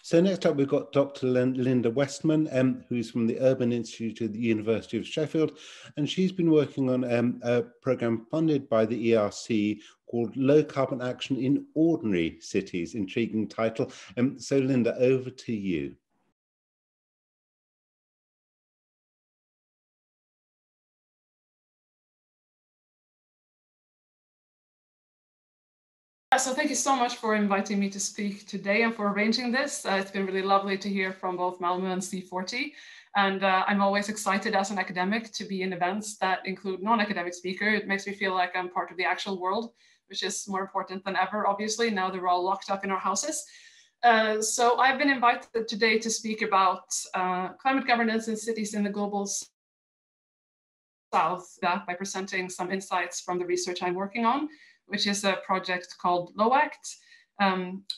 So next up, we've got Dr. Linda Westman, who's from the Urban Institute at the University of Sheffield, and she's been working on a programme funded by the ERC called Low Carbon Action in Ordinary Cities. Intriguing title. So Linda, over to you. So thank you so much for inviting me to speak today and for arranging this. It's been really lovely to hear from both Malmo and C40. And I'm always excited as an academic to be in events that include non-academic speakers. It makes me feel like I'm part of the actual world, which is more important than ever, obviously, now that we're all locked up in our houses. So I've been invited today to speak about climate governance in cities in the global south, by presenting some insights from the research I'm working on, which is a project called LOACT,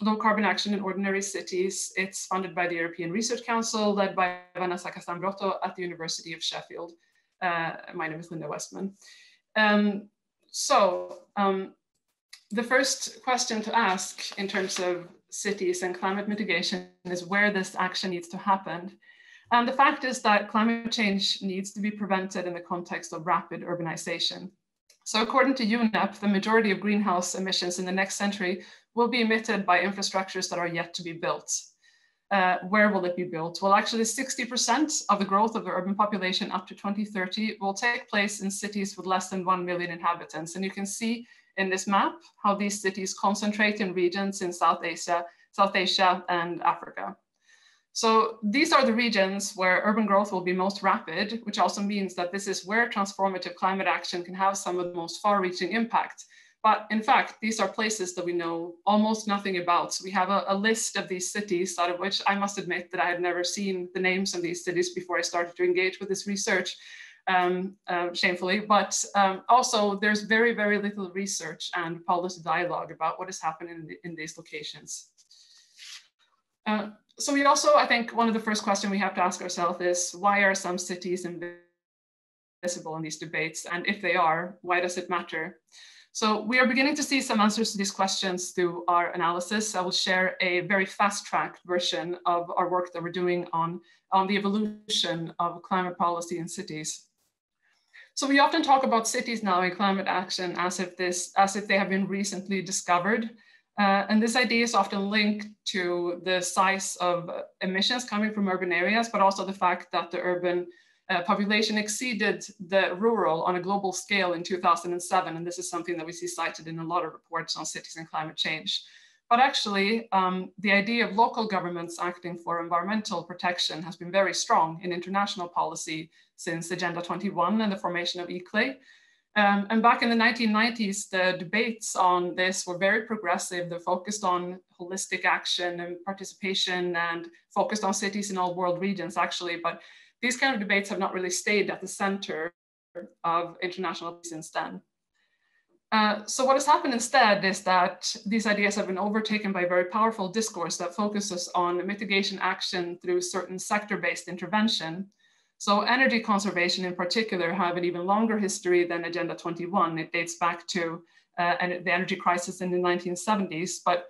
Low Carbon Action in Ordinary Cities. It's funded by the European Research Council, led by Vanessa Castambrotto at the University of Sheffield. My name is Linda Westman. The first question to ask in terms of cities and climate mitigation is where this action needs to happen. And the fact is that climate change needs to be prevented in the context of rapid urbanization. So according to UNEP, the majority of greenhouse emissions in the next century will be emitted by infrastructures that are yet to be built. Where will it be built? Well, actually 60% of the growth of the urban population up to 2030 will take place in cities with less than 1 million inhabitants. And you can see in this map how these cities concentrate in regions in South Asia and Africa. So these are the regions where urban growth will be most rapid, which also means that this is where transformative climate action can have some of the most far-reaching impact. But in fact, these are places that we know almost nothing about. So we have a list of these cities, out of which I must admit that I had never seen the names of these cities before I started to engage with this research, shamefully. But also there's very, very little research and policy dialogue about what is happening in these locations. So we also, I think one of the first questions we have to ask ourselves is, why are some cities invisible in these debates? And if they are, why does it matter? So we are beginning to see some answers to these questions through our analysis. I will share a very fast-tracked version of our work that we're doing on the evolution of climate policy in cities. So we often talk about cities now in climate action as if they have been recently discovered. And this idea is often linked to the size of emissions coming from urban areas, but also the fact that the urban population exceeded the rural on a global scale in 2007. And this is something that we see cited in a lot of reports on cities and climate change. But actually, the idea of local governments acting for environmental protection has been very strong in international policy since Agenda 21 and the formation of ICLEI. And back in the 1990s, the debates on this were very progressive. They're focused on holistic action and participation and focused on cities in all world regions, actually. But these kind of debates have not really stayed at the center of international since then. So what has happened instead is that these ideas have been overtaken by a very powerful discourse that focuses on mitigation action through certain sector-based intervention. So energy conservation in particular have an even longer history than Agenda 21. It dates back to the energy crisis in the 1970s. But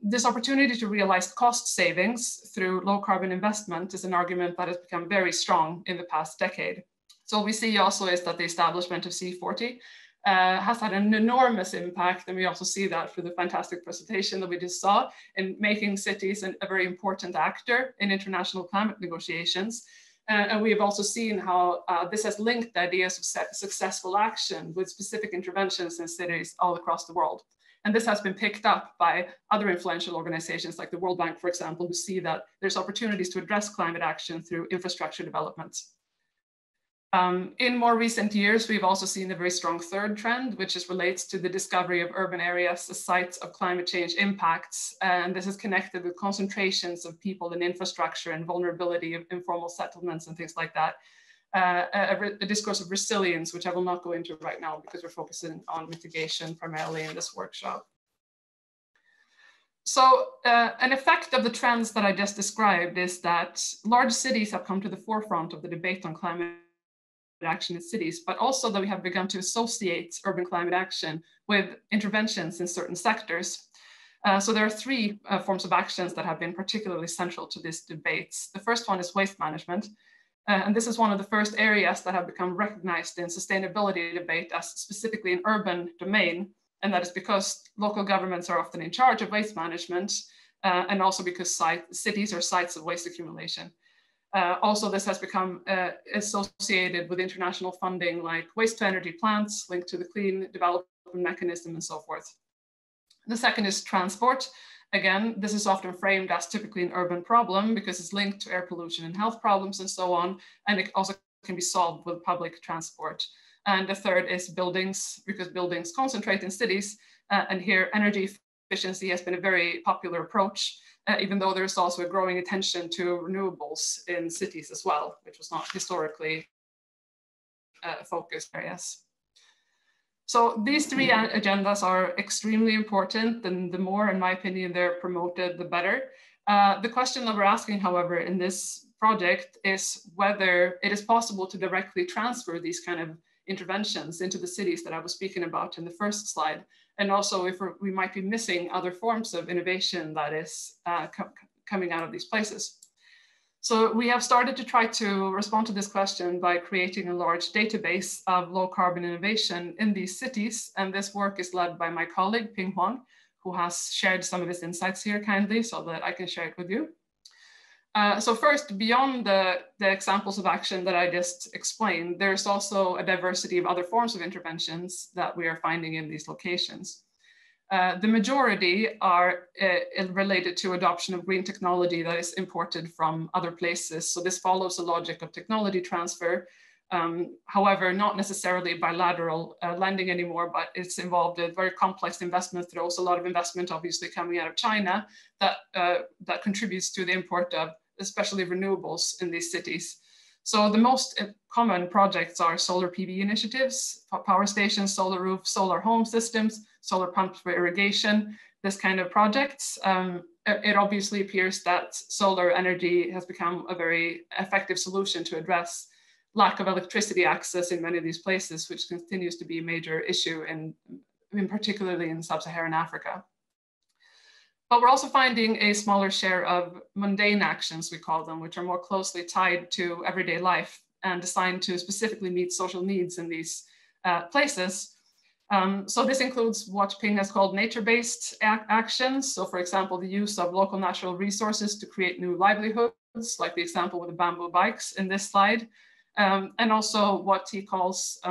this opportunity to realize cost savings through low carbon investment is an argument that has become very strong in the past decade. So what we see also is that the establishment of C40 has had an enormous impact. And we also see that through the fantastic presentation that we just saw in making cities a very important actor in international climate negotiations. And we have also seen how this has linked the ideas of successful action with specific interventions in cities all across the world. And this has been picked up by other influential organizations like the World Bank, for example, who see that there's opportunities to address climate action through infrastructure development. In more recent years, we've also seen a very strong third trend, which relates to the discovery of urban areas as sites of climate change impacts. And this is connected with concentrations of people and infrastructure and vulnerability of informal settlements and things like that. A discourse of resilience, which I will not go into right now because we're focusing on mitigation primarily in this workshop. So an effect of the trends that I just described is that large cities have come to the forefront of the debate on climate action in cities, but also that we have begun to associate urban climate action with interventions in certain sectors. So there are three forms of actions that have been particularly central to these debates. The first one is waste management. And this is one of the first areas that have become recognized in sustainability debate as specifically an urban domain. And that is because local governments are often in charge of waste management, and also because cities are sites of waste accumulation. Also, this has become associated with international funding like waste to energy plants linked to the clean development mechanism and so forth. The second is transport. Again, this is often framed as typically an urban problem because it's linked to air pollution and health problems and so on. And it also can be solved with public transport. And the third is buildings, because buildings concentrate in cities. And here energy efficiency has been a very popular approach, even though there's also a growing attention to renewables in cities as well, which was not historically focused areas. So these three agendas are extremely important, and the more, in my opinion, they're promoted, the better. The question that we're asking, however, in this project is whether it is possible to directly transfer these kind of interventions into the cities that I was speaking about in the first slide, and also if we might be missing other forms of innovation that is coming out of these places. So we have started to try to respond to this question by creating a large database of low carbon innovation in these cities. And this work is led by my colleague, Ping Huang, who has shared some of his insights here kindly so that I can share it with you. So first, beyond the examples of action that I just explained, there's also a diversity of other forms of interventions that we are finding in these locations. The majority are related to adoption of green technology that is imported from other places. So this follows the logic of technology transfer. However, not necessarily bilateral lending anymore, but it's involved in very complex investments. There's also a lot of investment obviously coming out of China that contributes to the import of especially renewables in these cities. So the most common projects are solar PV initiatives, power stations, solar roofs, solar home systems, solar pumps for irrigation, this kind of projects. It obviously appears that solar energy has become a very effective solution to address lack of electricity access in many of these places, which continues to be a major issue particularly in sub-Saharan Africa. But we're also finding a smaller share of mundane actions, we call them, which are more closely tied to everyday life and designed to specifically meet social needs in these places. So this includes what Ping has called nature-based actions. So for example, the use of local natural resources to create new livelihoods, like the example with the bamboo bikes in this slide. And also what he calls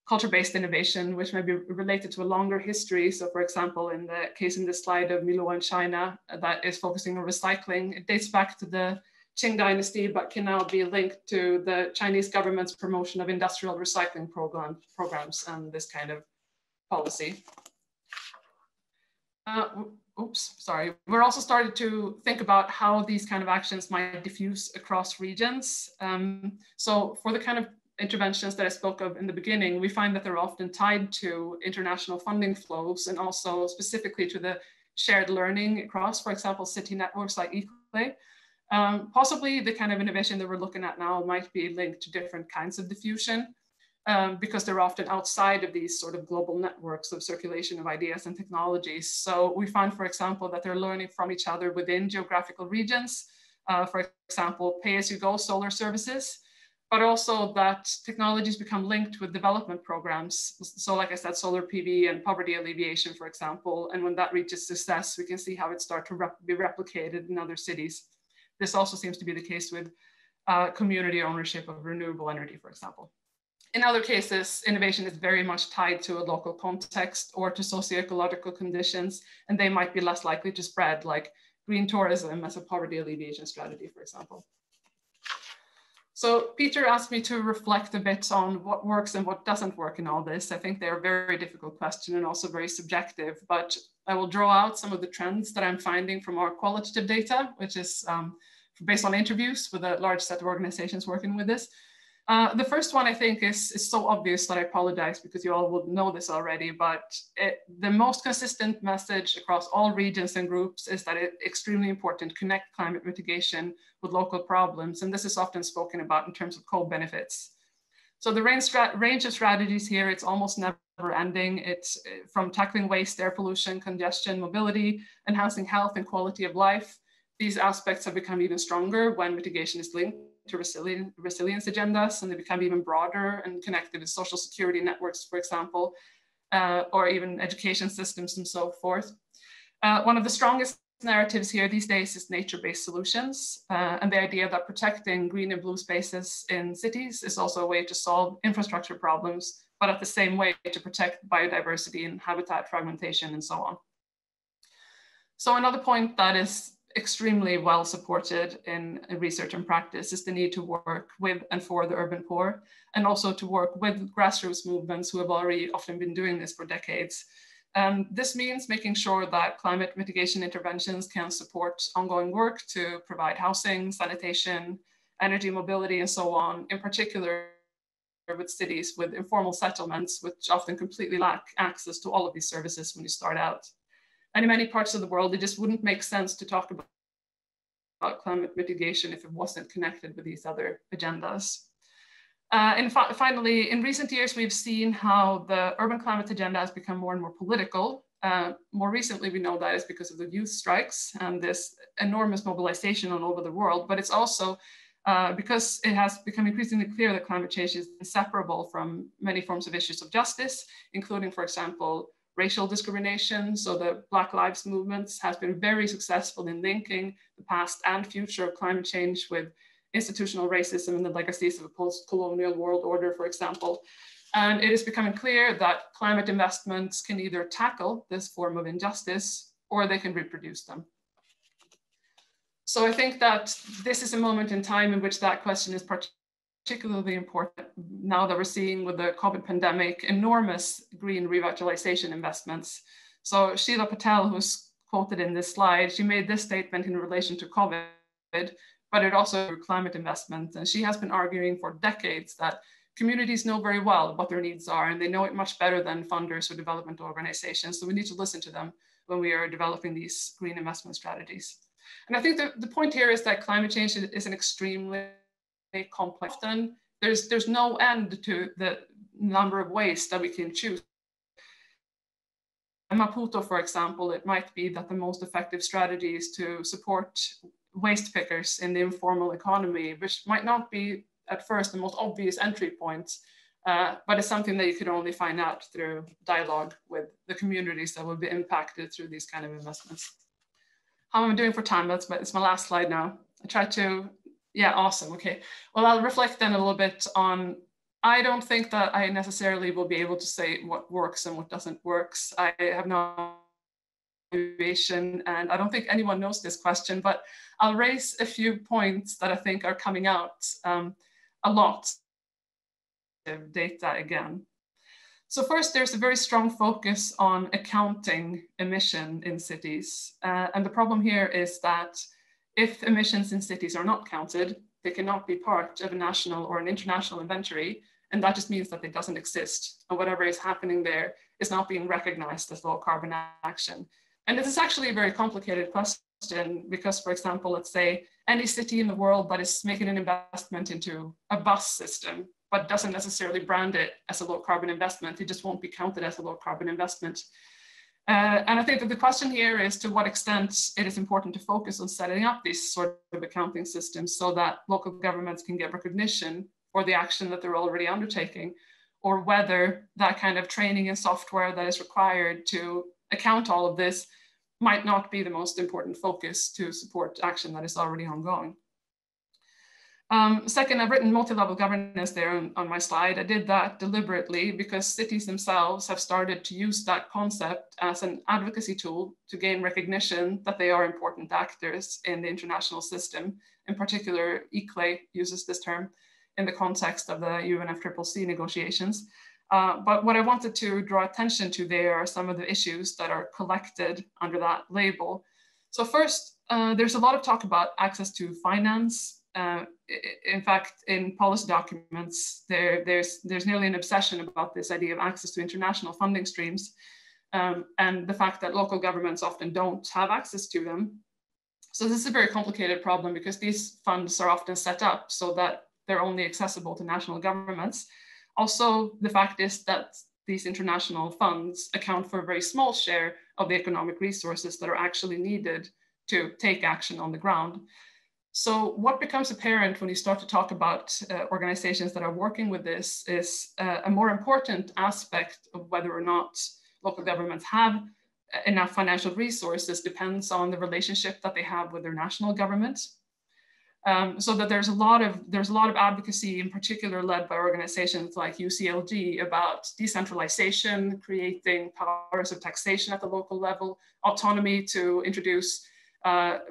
culture-based innovation, which may be related to a longer history. So for example, in the case in this slide of Milo in China, that is focusing on recycling. It dates back to the Qing dynasty, but can now be linked to the Chinese government's promotion of industrial recycling programs and this kind of policy. We're also started to think about how these kind of actions might diffuse across regions. So for the kind of interventions that I spoke of in the beginning, we find that they're often tied to international funding flows and also specifically to the shared learning across, for example, city networks like eClay. Possibly the kind of innovation that we're looking at now might be linked to different kinds of diffusion because they're often outside of these sort of global networks of circulation of ideas and technologies. So we find, for example, that they're learning from each other within geographical regions, for example, pay-as-you-go solar services, but also that technologies become linked with development programs. So like I said, solar PV and poverty alleviation, for example, and when that reaches success, we can see how it starts to be replicated in other cities. This also seems to be the case with community ownership of renewable energy, for example. In other cases, innovation is very much tied to a local context or to socio-ecological conditions, and they might be less likely to spread, like green tourism as a poverty alleviation strategy, for example. So Peter asked me to reflect a bit on what works and what doesn't work in all this. I think they're a very difficult question and also very subjective, but I will draw out some of the trends that I'm finding from our qualitative data, which is based on interviews with a large set of organizations working with this. The first one I think is so obvious that I apologize because you all would know this already, but the most consistent message across all regions and groups is that it's extremely important to connect climate mitigation with local problems. And this is often spoken about in terms of co-benefits. So the range of strategies here, it's almost never never ending. It's from tackling waste, air pollution, congestion, mobility, enhancing health and quality of life. These aspects have become even stronger when mitigation is linked to resilience agendas, and they become even broader and connected to social security networks, for example, or even education systems and so forth. One of the strongest narratives here these days is nature-based solutions, and the idea that protecting green and blue spaces in cities is also a way to solve infrastructure problems, but at the same way to protect biodiversity and habitat fragmentation and so on. So another point that is extremely well supported in research and practice is the need to work with and for the urban poor, and also to work with grassroots movements who have already often been doing this for decades. This means making sure that climate mitigation interventions can support ongoing work to provide housing, sanitation, energy mobility, and so on, in particular with cities with informal settlements, which often completely lack access to all of these services when you start out. And in many parts of the world, it just wouldn't make sense to talk about climate mitigation if it wasn't connected with these other agendas. And finally, in recent years, we've seen how the urban climate agenda has become more and more political. More recently, we know that is because of the youth strikes and this enormous mobilization all over the world, but it's also because it has become increasingly clear that climate change is inseparable from many forms of issues of justice, including, for example, racial discrimination. So the Black Lives Movement has been very successful in linking the past and future of climate change with institutional racism and the legacies of a post-colonial world order, for example. And it is becoming clear that climate investments can either tackle this form of injustice or they can reproduce them. So I think that this is a moment in time in which that question is particularly important now that we're seeing with the COVID pandemic enormous green revitalization investments. So Sheila Patel, who's quoted in this slide, she made this statement in relation to COVID, but it also climate investment. And she has been arguing for decades that communities know very well what their needs are, and they know it much better than funders or development organizations. So we need to listen to them when we are developing these green investment strategies. And I think the point here is that climate change is an extremely complex. Often there's no end to the number of ways that we can choose. In Maputo, for example, it might be that the most effective strategy is to support waste pickers in the informal economy, which might not be at first the most obvious entry point, but it's something that you could only find out through dialogue with the communities that will be impacted through these kind of investments. How am I doing for time? It's my last slide now. I tried to, yeah, awesome, okay. Well, I'll reflect then a little bit on, I don't think that I necessarily will be able to say what works and what doesn't work. I have no evaluation, and I don't think anyone knows this question, but I'll raise a few points that I think are coming out a lot of data again. So first, there's a very strong focus on accounting emission in cities. And the problem here is that if emissions in cities are not counted, they cannot be part of a national or an international inventory. And that just means that it doesn't exist. And whatever is happening there is not being recognized as low carbon action. And this is actually a very complicated question because, for example, let's say any city in the world that is making an investment into a bus system, but doesn't necessarily brand it as a low carbon investment, it just won't be counted as a low carbon investment. And I think that the question here is to what extent it is important to focus on setting up these sort of accounting systems so that local governments can get recognition for the action that they're already undertaking, or whether that kind of training and software that is required to account all of this might not be the most important focus to support action that is already ongoing. Second, I've written multi-level governance there on my slide. I did that deliberately because cities themselves have started to use that concept as an advocacy tool to gain recognition that they are important actors in the international system. In particular, ICLE uses this term in the context of the UNFCCC negotiations. But what I wanted to draw attention to there are some of the issues that are collected under that label. So first, there's a lot of talk about access to finance. In fact, in policy documents, there's nearly an obsession about this idea of access to international funding streams and the fact that local governments often don't have access to them. So this is a very complicated problem because these funds are often set up so that they're only accessible to national governments. Also, the fact is that these international funds account for a very small share of the economic resources that are actually needed to take action on the ground. So what becomes apparent when you start to talk about organizations that are working with this is a more important aspect of whether or not local governments have enough financial resources depends on the relationship that they have with their national government. So that there's a lot of advocacy, in particular led by organizations like UCLG, about decentralization, creating powers of taxation at the local level, autonomy to introduce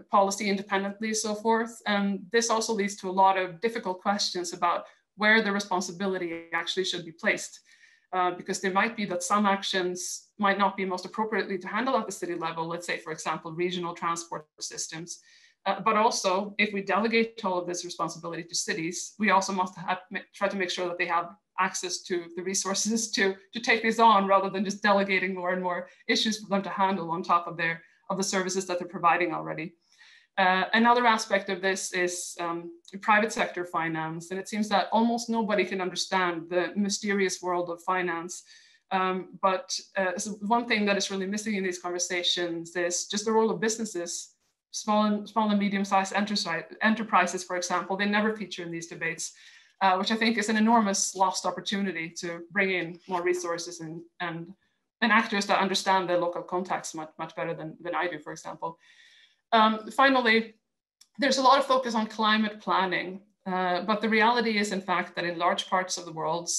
policy independently, so forth. And this also leads to a lot of difficult questions about where the responsibility actually should be placed. Because there might be that some actions might not be most appropriately to handle at the city level, let's say, for example, regional transport systems. But also, if we delegate all of this responsibility to cities, we also must try to make sure that they have access to the resources to take these on, rather than just delegating more and more issues for them to handle on top of the services that they're providing already. Another aspect of this is private sector finance, and it seems that almost nobody can understand the mysterious world of finance. So one thing that is really missing in these conversations is just the role of businesses. Small and medium-sized enterprises, for example, they never feature in these debates, which I think is an enormous lost opportunity to bring in more resources and actors that understand the local context much better than I do, for example. Finally, there's a lot of focus on climate planning, but the reality is, in fact, that in large parts of the world,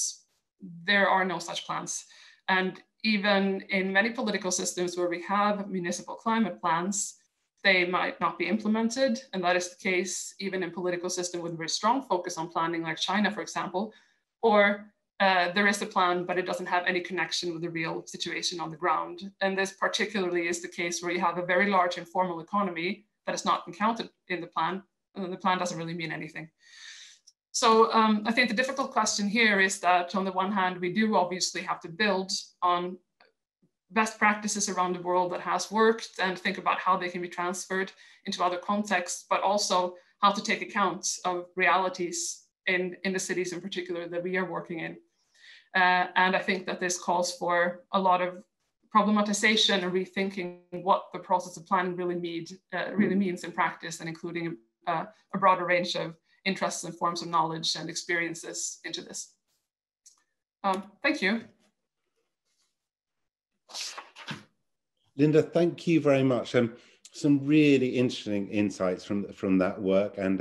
there are no such plans. And even in many political systems where we have municipal climate plans, they might not be implemented. And that is the case even in political systems with a very strong focus on planning, like China, for example, or there is a plan, but it doesn't have any connection with the real situation on the ground. And this particularly is the case where you have a very large informal economy that has not been counted in the plan, and the plan doesn't really mean anything. So I think the difficult question here is that on the one hand, we do obviously have to build on best practices around the world that has worked and think about how they can be transferred into other contexts, but also how to take account of realities in the cities in particular that we are working in. And I think that this calls for a lot of problematization and rethinking what the process of planning really means in practice, and including a broader range of interests and forms of knowledge and experiences into this. Thank you. Linda, thank you very much. Some really interesting insights from that work, and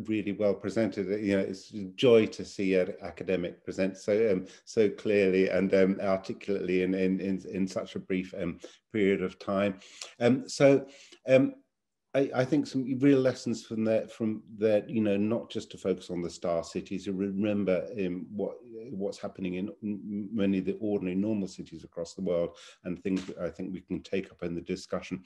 really well presented. You know, it's a joy to see an academic present so clearly and articulately in such a brief period of time. I think some real lessons from that, you know, not just to focus on the star cities, to remember what's happening in many of the ordinary normal cities across the world, and things that I think we can take up in the discussion.